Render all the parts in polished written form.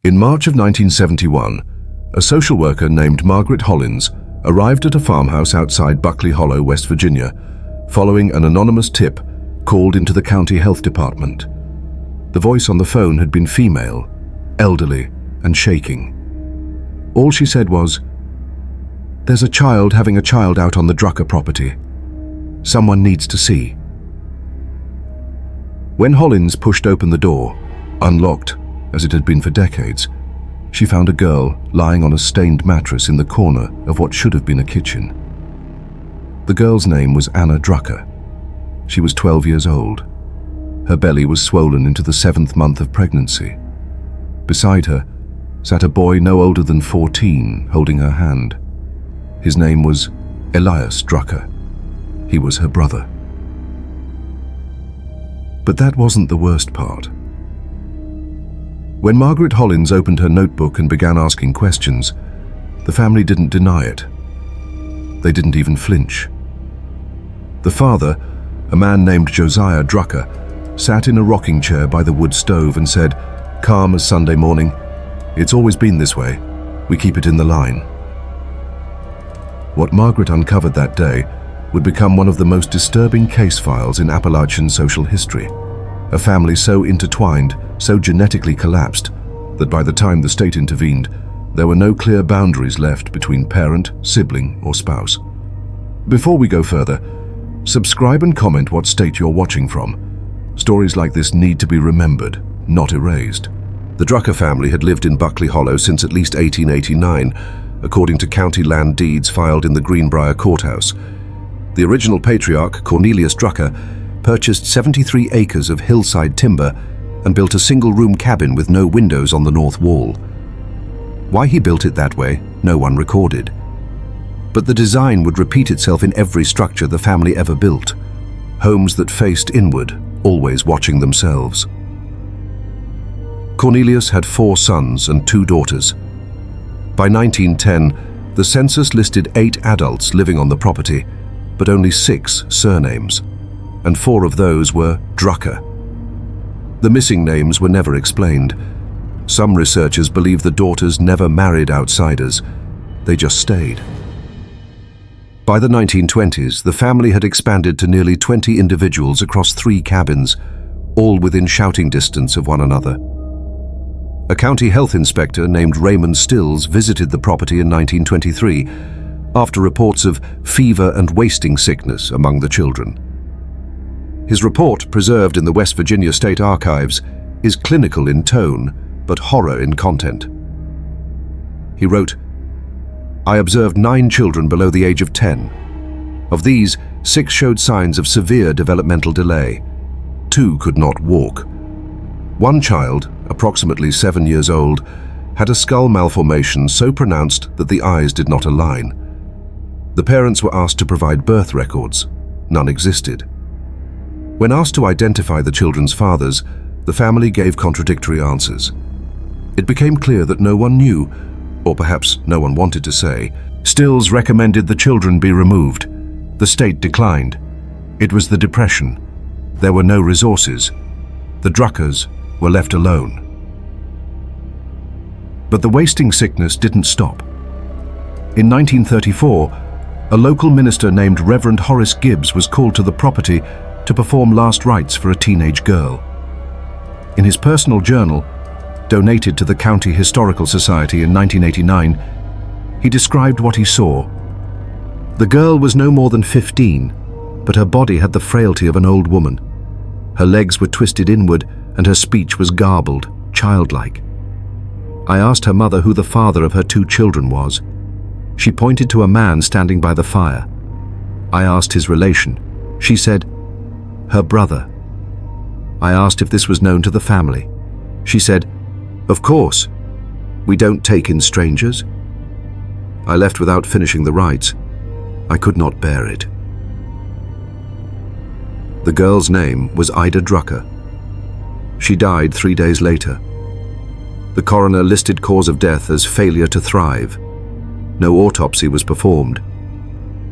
In March of 1971, a social worker named Margaret Hollins arrived at a farmhouse outside Buckley Hollow, West Virginia, following an anonymous tip called into the county health department. The voice on the phone had been female, elderly, and shaking. All she said was, "There's a child having a child out on the Drucker property. Someone needs to see." When Hollins pushed open the door, unlocked as it had been for decades, she found a girl lying on a stained mattress in the corner of what should have been a kitchen. The girl's name was Anna Drucker. She was 12 years old. Her belly was swollen into the 7th month of pregnancy. Beside her sat a boy no older than 14, holding her hand. His name was Elias Drucker. He was her brother. But that wasn't the worst part. When Margaret Hollins opened her notebook and began asking questions, the family didn't deny it. They didn't even flinch. The father, a man named Josiah Drucker, sat in a rocking chair by the wood stove and said, calm as Sunday morning, "It's always been this way. We keep it in the line." What Margaret uncovered that day would become one of the most disturbing case files in Appalachian social history. A family so intertwined, so genetically collapsed, that by the time the state intervened, there were no clear boundaries left between parent, sibling, or spouse. Before we go further, subscribe and comment what state you're watching from. Stories like this need to be remembered, not erased. The Drucker family had lived in Buckley Hollow since at least 1889, according to county land deeds filed in the Greenbrier courthouse. The original patriarch, Cornelius Drucker, purchased 73 acres of hillside timber and built a single-room cabin with no windows on the north wall. Why he built it that way, no one recorded. But the design would repeat itself in every structure the family ever built. Homes that faced inward, always watching themselves. Cornelius had 4 sons and 2 daughters. By 1910, the census listed 8 adults living on the property, but only 6 surnames, and 4 of those were Drucker. The missing names were never explained. Some researchers believe the daughters never married outsiders. They just stayed. By the 1920s, the family had expanded to nearly 20 individuals across 3 cabins, all within shouting distance of one another. A county health inspector named Raymond Stills visited the property in 1923 after reports of fever and wasting sickness among the children. His report, preserved in the West Virginia State Archives, is clinical in tone, but horror in content. He wrote, "I observed 9 children below the age of 10. Of these, 6 showed signs of severe developmental delay. 2 could not walk. One child, approximately 7 years old, had a skull malformation so pronounced that the eyes did not align. The parents were asked to provide birth records. None existed. When asked to identify the children's fathers, the family gave contradictory answers. It became clear that no one knew, or perhaps no one wanted to say. Stills recommended the children be removed. The state declined. It was the Depression. There were no resources. The Druckers were left alone. But the wasting sickness didn't stop. In 1934, a local minister named Reverend Horace Gibbs was called to the property to perform last rites for a teenage girl. In his personal journal, donated to the County Historical Society in 1989, he described what he saw. The girl was no more than 15, but her body had the frailty of an old woman. Her legs were twisted inward and her speech was garbled, childlike. I asked her mother who the father of her 2 children was. She pointed to a man standing by the fire. I asked his relation. She said, her brother. I asked if this was known to the family. She said, of course. We don't take in strangers. I left without finishing the rites. I could not bear it. The girl's name was Ida Drucker. She died 3 days later. The coroner listed cause of death as failure to thrive. No autopsy was performed.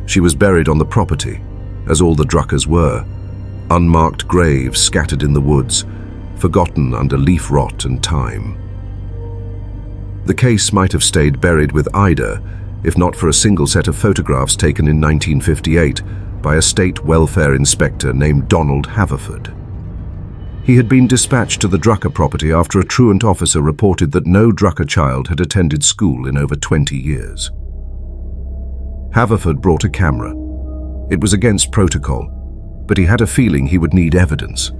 She was buried on the property, as all the Druckers were, unmarked graves scattered in the woods, forgotten under leaf rot and time. The case might have stayed buried with Ida if not for a single set of photographs taken in 1958 by a state welfare inspector named Donald Haverford. He had been dispatched to the Drucker property after a truant officer reported that no Drucker child had attended school in over 20 years. Haverford brought a camera. It was against protocol, but he had a feeling he would need evidence.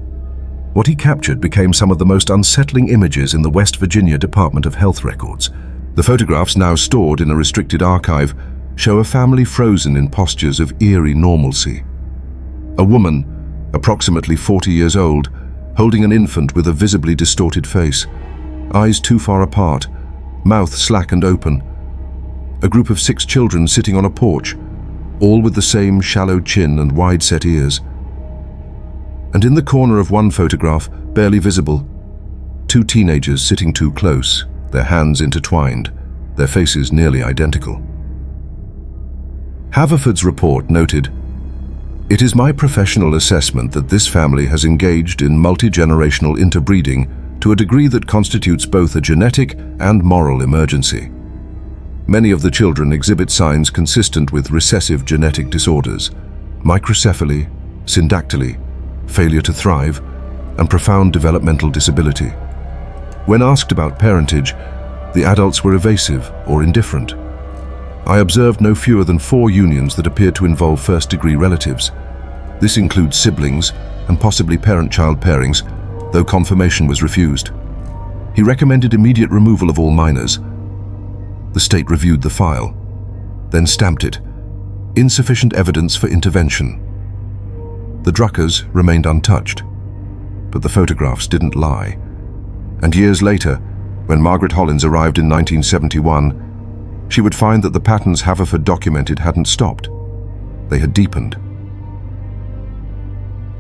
What he captured became some of the most unsettling images in the West Virginia Department of Health records. The photographs, now stored in a restricted archive, show a family frozen in postures of eerie normalcy. A woman, approximately 40 years old, holding an infant with a visibly distorted face, eyes too far apart, mouth slack and open. A group of 6 children sitting on a porch, all with the same shallow chin and wide-set ears. And in the corner of one photograph, barely visible, 2 teenagers sitting too close, their hands intertwined, their faces nearly identical. Haverford's report noted, "It is my professional assessment that this family has engaged in multi-generational interbreeding to a degree that constitutes both a genetic and moral emergency. Many of the children exhibit signs consistent with recessive genetic disorders, microcephaly, syndactyly, failure to thrive, and profound developmental disability. When asked about parentage, the adults were evasive or indifferent. I observed no fewer than 4 unions that appeared to involve first-degree relatives. This includes siblings and possibly parent-child pairings, though confirmation was refused. He recommended immediate removal of all minors. The state reviewed the file, then stamped it. Insufficient evidence for intervention. The Druckers remained untouched, but the photographs didn't lie. And years later, when Margaret Hollins arrived in 1971, she would find that the patterns Haverford documented hadn't stopped. They had deepened.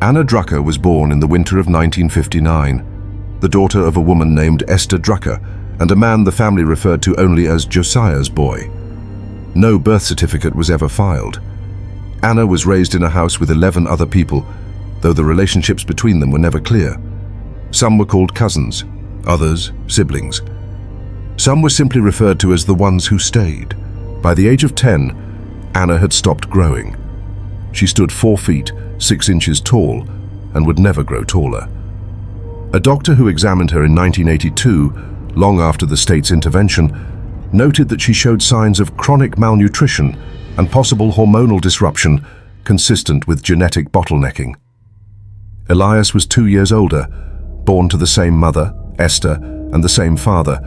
Anna Drucker was born in the winter of 1959, the daughter of a woman named Esther Drucker and a man the family referred to only as Josiah's boy. No birth certificate was ever filed. Anna was raised in a house with 11 other people, though the relationships between them were never clear. Some were called cousins, others siblings. Some were simply referred to as the ones who stayed. By the age of 10, Anna had stopped growing. She stood 4 feet, 6 inches tall, and would never grow taller. A doctor who examined her in 1982, long after the state's intervention, noted that she showed signs of chronic malnutrition and possible hormonal disruption consistent with genetic bottlenecking. Elias was 2 years older, born to the same mother, Esther, and the same father,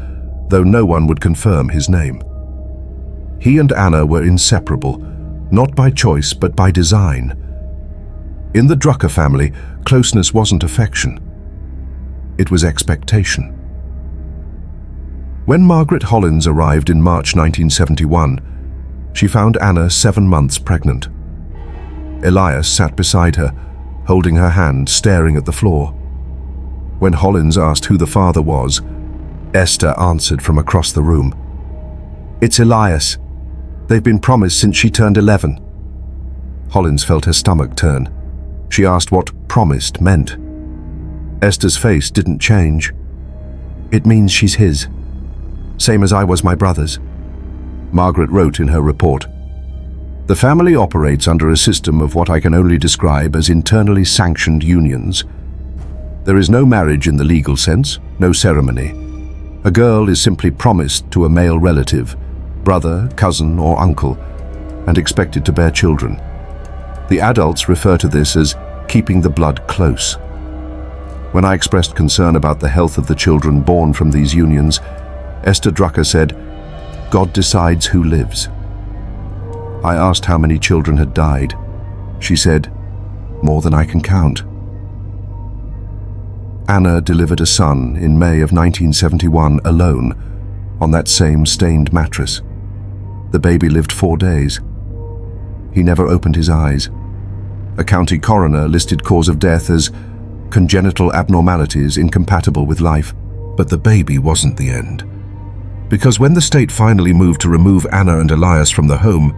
though no one would confirm his name. He and Anna were inseparable, not by choice but by design. In the Drucker family, closeness wasn't affection. It was expectation. When Margaret Hollins arrived in March 1971, she found Anna 7 months pregnant. Elias sat beside her, holding her hand, staring at the floor. When Hollins asked who the father was, Esther answered from across the room. "It's Elias. They've been promised since she turned 11. Hollins felt her stomach turn. She asked what promised meant. Esther's face didn't change. "It means she's his. Same as I was my brother's," Margaret wrote in her report. "The family operates under a system of what I can only describe as internally sanctioned unions. There is no marriage in the legal sense, no ceremony. A girl is simply promised to a male relative, brother, cousin, or uncle, and expected to bear children. The adults refer to this as keeping the blood close. When I expressed concern about the health of the children born from these unions, Esther Drucker said, 'God decides who lives.' I asked how many children had died. She said, 'More than I can count.'" Anna delivered a son in May of 1971 alone, on that same stained mattress. The baby lived 4 days. He never opened his eyes. A county coroner listed cause of death as congenital abnormalities incompatible with life. But the baby wasn't the end. Because when the state finally moved to remove Anna and Elias from the home,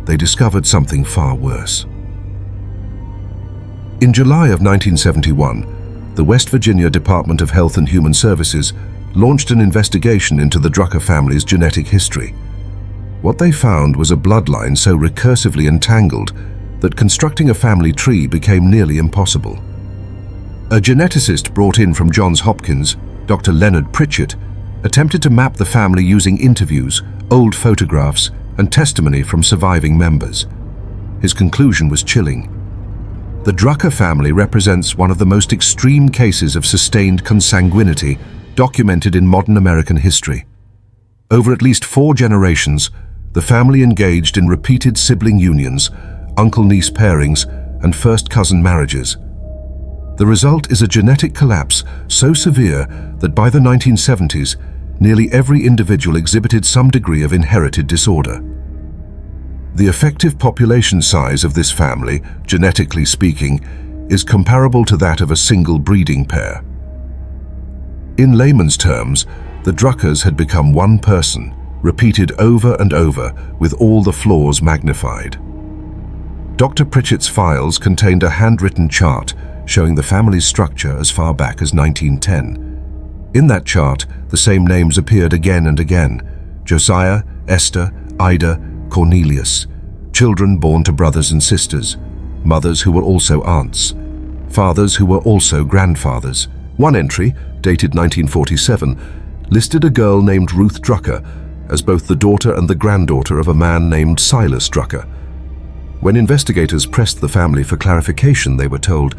they discovered something far worse. In July of 1971, the West Virginia Department of Health and Human Services launched an investigation into the Drucker family's genetic history. What they found was a bloodline so recursively entangled that constructing a family tree became nearly impossible. A geneticist brought in from Johns Hopkins, Dr. Leonard Pritchett, attempted to map the family using interviews, old photographs, and testimony from surviving members. His conclusion was chilling. The Drucker family represents one of the most extreme cases of sustained consanguinity documented in modern American history. Over at least 4 generations, the family engaged in repeated sibling unions, uncle-niece pairings, and first-cousin marriages. The result is a genetic collapse so severe that by the 1970s, nearly every individual exhibited some degree of inherited disorder. The effective population size of this family, genetically speaking, is comparable to that of a single breeding pair. In layman's terms, the Druckers had become one person, repeated over and over, with all the flaws magnified. Dr. Pritchett's files contained a handwritten chart showing the family's structure as far back as 1910. In that chart, the same names appeared again and again: Josiah, Esther, Ida, Cornelius, children born to brothers and sisters, mothers who were also aunts, fathers who were also grandfathers. One entry, dated 1947, listed a girl named Ruth Drucker as both the daughter and the granddaughter of a man named Silas Drucker. When investigators pressed the family for clarification, they were told,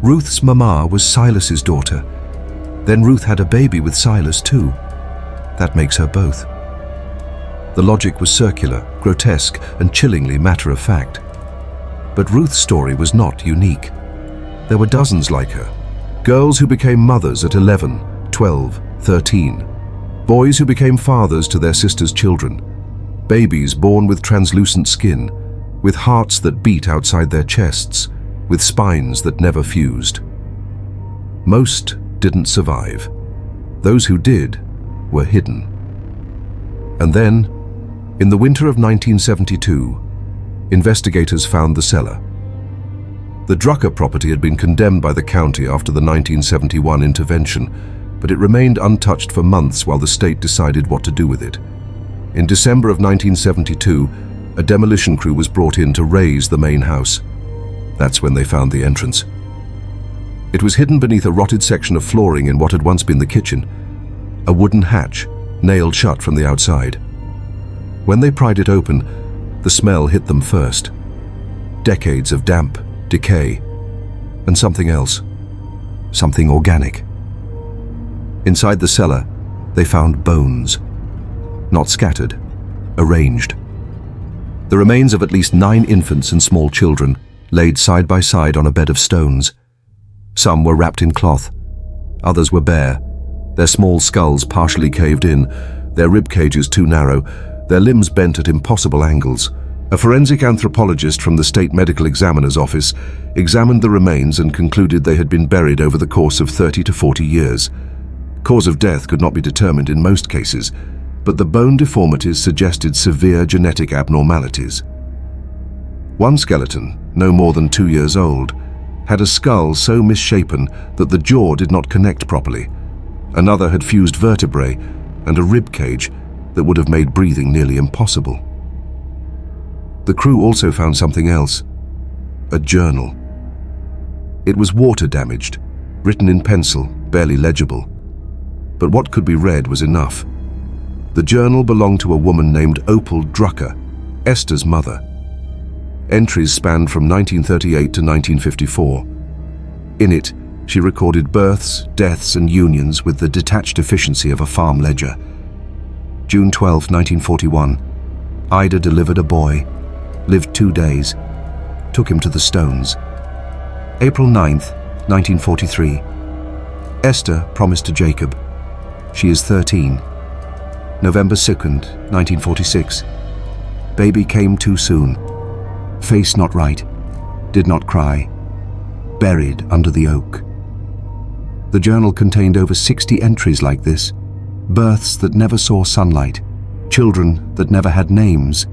Ruth's mama was Silas's daughter. Then Ruth had a baby with Silas too. That makes her both. The logic was circular, grotesque, and chillingly matter-of-fact. But Ruth's story was not unique. There were dozens like her. Girls who became mothers at 11, 12, 13. Boys who became fathers to their sisters' children. Babies born with translucent skin, with hearts that beat outside their chests, with spines that never fused. Most didn't survive. Those who did were hidden. And then, in the winter of 1972, investigators found the cellar. The Drucker property had been condemned by the county after the 1971 intervention, but it remained untouched for months while the state decided what to do with it. In December of 1972, a demolition crew was brought in to raze the main house. That's when they found the entrance. It was hidden beneath a rotted section of flooring in what had once been the kitchen, a wooden hatch, nailed shut from the outside. When they pried it open, the smell hit them first. Decades of damp, decay, and something else, something organic. Inside the cellar, they found bones, not scattered, arranged. The remains of at least 9 infants and small children, laid side by side on a bed of stones. Some were wrapped in cloth, others were bare, their small skulls partially caved in, their rib cages too narrow, their limbs bent at impossible angles. A forensic anthropologist from the State Medical Examiner's Office examined the remains and concluded they had been buried over the course of 30 to 40 years. Cause of death could not be determined in most cases, but the bone deformities suggested severe genetic abnormalities. One skeleton, no more than 2 years old, had a skull so misshapen that the jaw did not connect properly. Another had fused vertebrae and a rib cage that would have made breathing nearly impossible. The crew also found something else, a journal. It was water-damaged, written in pencil, barely legible. But what could be read was enough. The journal belonged to a woman named Opal Drucker, Esther's mother. Entries spanned from 1938 to 1954. In it, she recorded births, deaths, and unions with the detached efficiency of a farm ledger. June 12, 1941. Ida delivered a boy, lived 2 days, took him to the stones. April 9th, 1943. Esther promised to Jacob. She is 13. November 2nd, 1946. Baby came too soon. Face not right. Did not cry. Buried under the oak. The journal contained over 60 entries like this. Births that never saw sunlight. Children that never had names.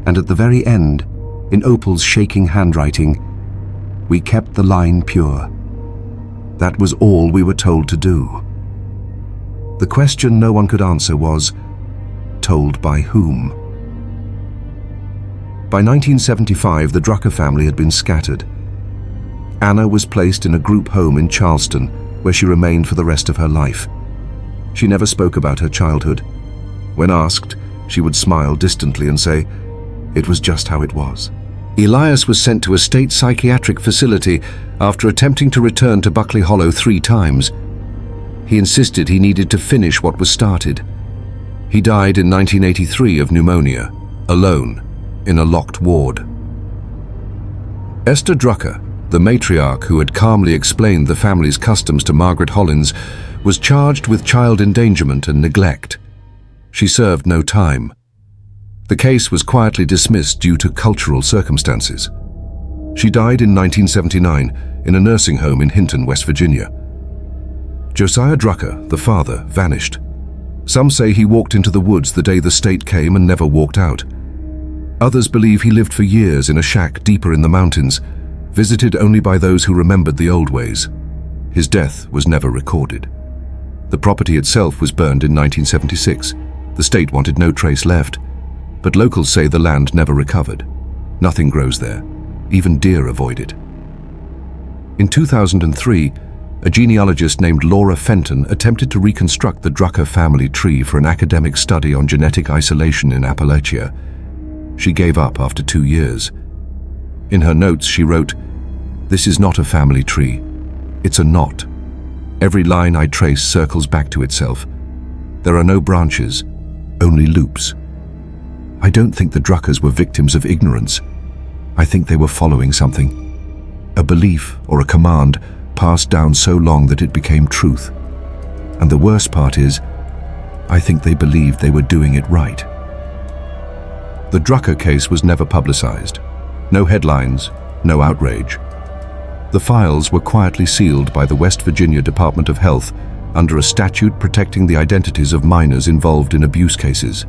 And at the very end, in Opal's shaking handwriting, we kept the line pure. That was all we were told to do. The question no one could answer was, told by whom? By 1975, the Drucker family had been scattered. Anna was placed in a group home in Charleston, where she remained for the rest of her life. She never spoke about her childhood. When asked, she would smile distantly and say, "It was just how it was." Elias was sent to a state psychiatric facility after attempting to return to Buckley Hollow 3 times. He insisted he needed to finish what was started. He died in 1983 of pneumonia, alone, in a locked ward. Esther Drucker, the matriarch who had calmly explained the family's customs to Margaret Hollins, was charged with child endangerment and neglect. She served no time. The case was quietly dismissed due to cultural circumstances. She died in 1979 in a nursing home in Hinton, West Virginia. Josiah Drucker, the father, vanished. Some say he walked into the woods the day the state came and never walked out. Others believe he lived for years in a shack deeper in the mountains, visited only by those who remembered the old ways. His death was never recorded. The property itself was burned in 1976. The state wanted no trace left, but locals say the land never recovered. Nothing grows there. Even deer avoid it. In 2003, a genealogist named Laura Fenton attempted to reconstruct the Drucker family tree for an academic study on genetic isolation in Appalachia. She gave up after 2 years. In her notes, she wrote, "This is not a family tree. It's a knot. Every line I trace circles back to itself. There are no branches, only loops. I don't think the Druckers were victims of ignorance. I think they were following something. A belief or a command passed down so long that it became truth. And the worst part is, I think they believed they were doing it right." The Drucker case was never publicized. No headlines, no outrage. The files were quietly sealed by the West Virginia Department of Health under a statute protecting the identities of minors involved in abuse cases.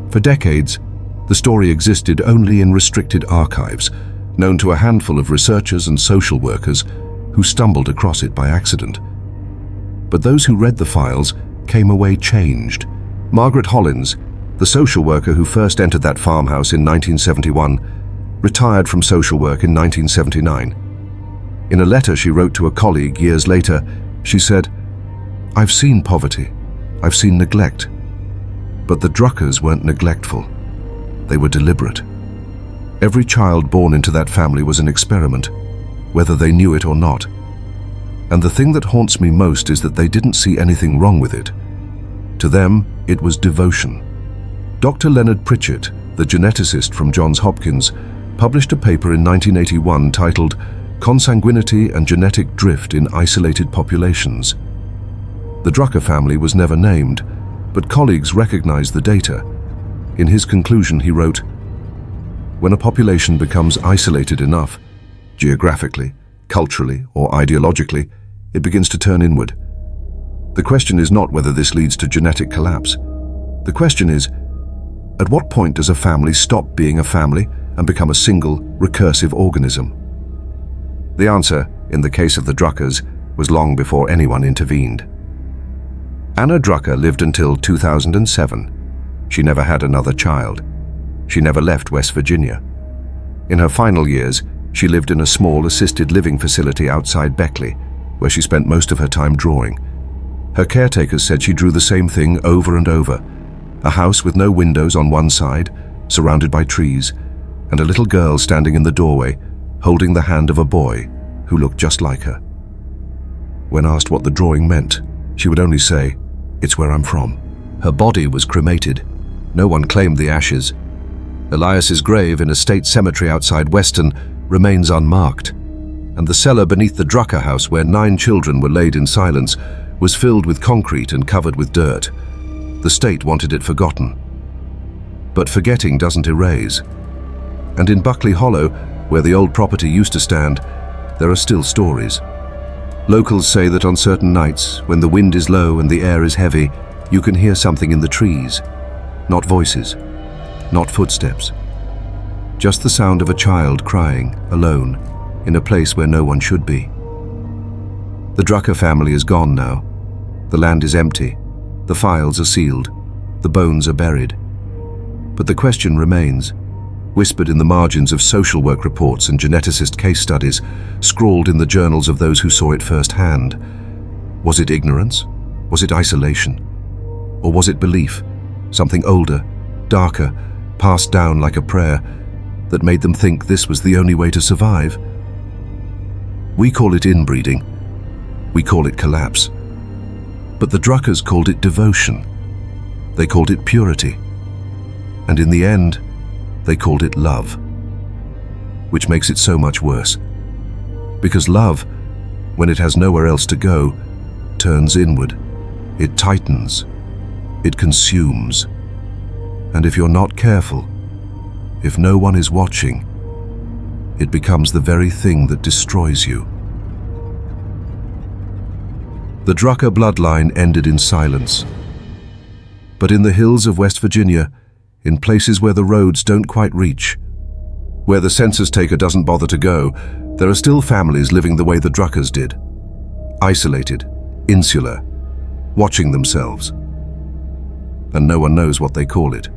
For decades, the story existed only in restricted archives, known to a handful of researchers and social workers who stumbled across it by accident. But those who read the files came away changed. Margaret Hollins, the social worker who first entered that farmhouse in 1971, retired from social work in 1979. In a letter she wrote to a colleague years later, she said, "I've seen poverty, I've seen neglect, but the Druckers weren't neglectful. They were deliberate. Every child born into that family was an experiment, whether they knew it or not. And the thing that haunts me most is that they didn't see anything wrong with it. To them, it was devotion." Dr. Leonard Pritchett, the geneticist from Johns Hopkins, published a paper in 1981 titled "Consanguinity and Genetic Drift in Isolated Populations." The Drucker family was never named, but colleagues recognized the data. In his conclusion, he wrote, "When a population becomes isolated enough, geographically, culturally, or ideologically, it begins to turn inward. The question is not whether this leads to genetic collapse. The question is, at what point does a family stop being a family and become a single, recursive organism?" The answer, in the case of the Druckers, was long before anyone intervened. Anna Drucker lived until 2007. She never had another child. She never left West Virginia. In her final years, she lived in a small assisted living facility outside Beckley, where she spent most of her time drawing. Her caretakers said she drew the same thing over and over: a house with no windows on one side, surrounded by trees, and a little girl standing in the doorway, holding the hand of a boy who looked just like her. When asked what the drawing meant, she would only say, "It's where I'm from." Her body was cremated. No one claimed the ashes. Elias's grave in a state cemetery outside Weston remains unmarked, and the cellar beneath the Drucker house, where 9 children were laid in silence, was filled with concrete and covered with dirt. The state wanted it forgotten. But forgetting doesn't erase. And in Buckley Hollow, where the old property used to stand, there are still stories. Locals say that on certain nights, when the wind is low and the air is heavy, you can hear something in the trees. Not voices, not footsteps. Just the sound of a child crying, alone, in a place where no one should be. The Drucker family is gone now. The land is empty, The files are sealed, the bones are buried. But the question remains, whispered in the margins of social work reports and geneticist case studies, scrawled in the journals of those who saw it firsthand. Was it ignorance? Was it isolation? Or was it belief, something older, darker, passed down like a prayer, that made them think this was the only way to survive? We call it inbreeding. We call it collapse. But the Druckers called it devotion. They called it purity. And in the end, they called it love. Which makes it so much worse. Because love, when it has nowhere else to go, turns inward. It tightens. It consumes. And if you're not careful, if no one is watching, it becomes the very thing that destroys you. The Drucker bloodline ended in silence. But in the hills of West Virginia, in places where the roads don't quite reach, where the census taker doesn't bother to go, there are still families living the way the Druckers did. Isolated, insular, watching themselves. And no one knows what they call it.